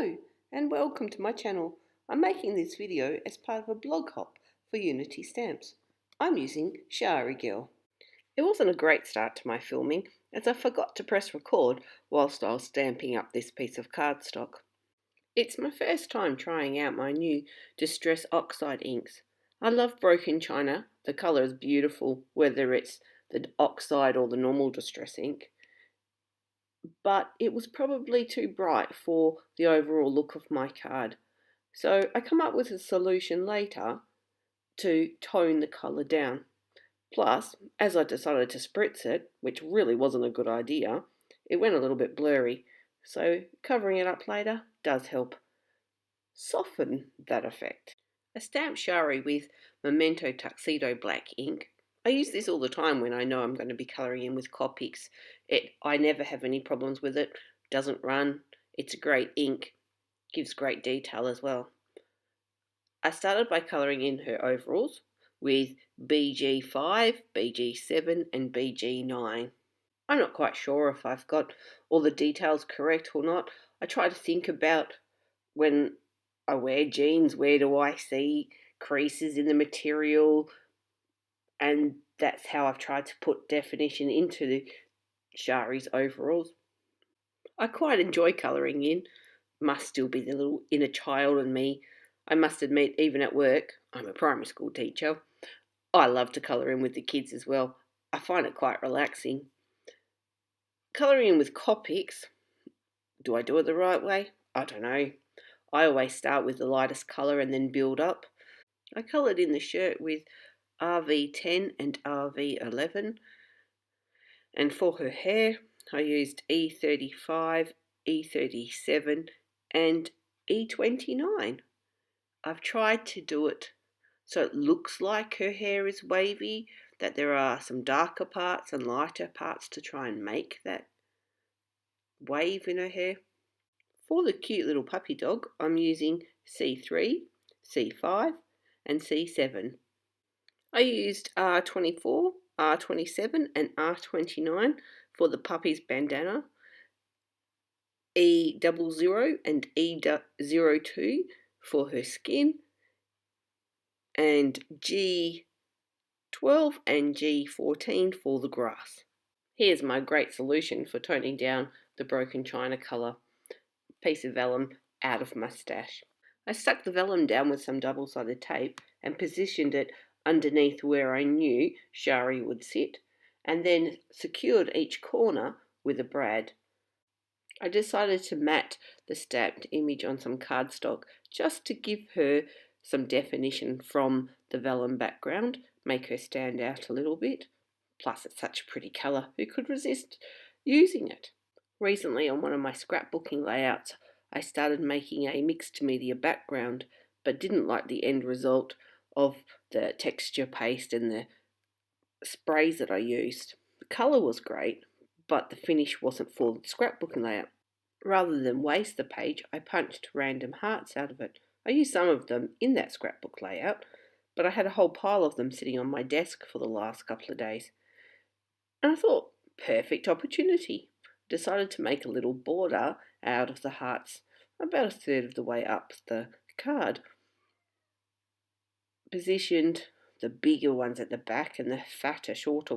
Hello and welcome to my channel. I'm making this video as part of a blog hop for Unity Stamps. I'm using Shari Girl. It wasn't a great start to my filming as I forgot to press record whilst I was stamping up this piece of cardstock. It's my first time trying out my new Distress Oxide inks. I love Broken China. The colour is beautiful whether it's the oxide or the normal Distress ink. But it was probably too bright for the overall look of my card. So I come up with a solution later to tone the colour down. Plus, as I decided to spritz it, which really wasn't a good idea, it went a little bit blurry. So covering it up later does help soften that effect. A stamp Shari with Memento Tuxedo black ink. I use this all the time when I know I'm going to be colouring in with Copics. I never have any problems with it, doesn't run, it's a great ink, gives great detail as well. I started by colouring in her overalls with BG5, BG7 and BG9. I'm not quite sure if I've got all the details correct or not. I try to think about when I wear jeans, where do I see creases in the material, and that's how I've tried to put definition into the Shari's overalls. I quite enjoy colouring in, must still be the little inner child in me. I must admit, even at work, I'm a primary school teacher, I love to colour in with the kids as well. I find it quite relaxing. Colouring in with Copics, do I do it the right way? I don't know. I always start with the lightest colour and then build up. I coloured in the shirt with RV10 and RV11, and for her hair I used E35, E37 and E29. I've tried to do it so it looks like her hair is wavy, that there are some darker parts and lighter parts to try and make that wave in her hair. For the cute little puppy dog, I'm using C3, C5 and C7. I used R24, R27 and R29 for the puppy's bandana, E00 and E02 for her skin, and G12 and G14 for the grass. Here's my great solution for toning down the Broken China colour. Piece of vellum out of my stash. I stuck the vellum down with some double-sided tape and positioned it underneath where I knew Shari would sit, and then secured each corner with a brad. I decided to mat the stamped image on some cardstock just to give her some definition from the vellum background, make her stand out a little bit. Plus it's such a pretty colour, who could resist using it? Recently on one of my scrapbooking layouts, I started making a mixed media background, but didn't like the end result of the texture paste and the sprays that I used. The colour was great, but the finish wasn't for the scrapbooking layout. Rather than waste the page, I punched random hearts out of it. I used some of them in that scrapbook layout, but I had a whole pile of them sitting on my desk for the last couple of days. And I thought, perfect opportunity. Decided to make a little border out of the hearts, about a third of the way up the card. Positioned the bigger ones at the back and the fatter, shorter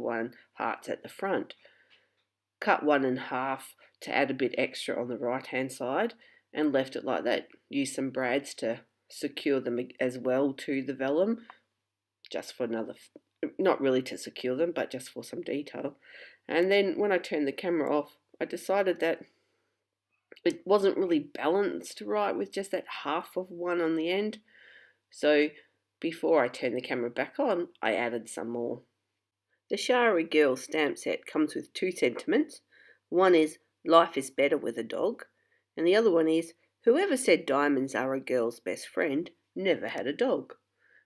hearts at the front. Cut one in half to add a bit extra on the right hand side and left it like that. Used some brads to secure them as well to the vellum, just for another, not really to secure them, but just for some detail. And then when I turned the camera off, I decided that it wasn't really balanced right with just that half of one on the end. So before I turned the camera back on, I added some more. The Shari Girl stamp set comes with two sentiments. One is, life is better with a dog, and the other one is, whoever said diamonds are a girl's best friend never had a dog.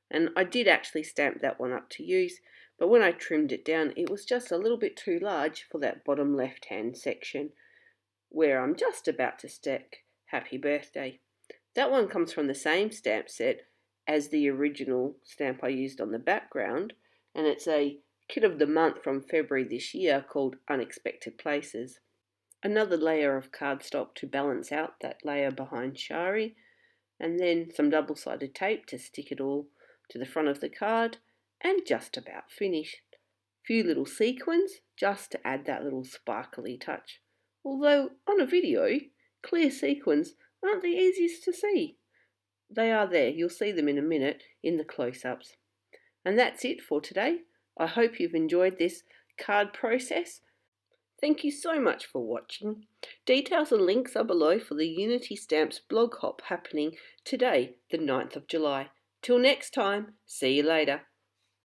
And I did actually stamp that one up to use, but when I trimmed it down, it was just a little bit too large for that bottom left-hand section, where I'm just about to stick happy birthday. That one comes from the same stamp set as the original stamp I used on the background, and it's a kit of the month from February this year called Unexpected Places. another layer of cardstock to balance out that layer behind Shari, and then some double-sided tape to stick it all to the front of the card, and just about finished. Few little sequins just to add that little sparkly touch. Although on a video, clear sequins aren't the easiest to see. They are there, you'll see them in a minute in the close-ups. And that's it for today. I hope you've enjoyed this card process. Thank you so much for watching. Details and links are below for the Unity Stamps blog hop happening today, the 9th of July. Till next time, see you later.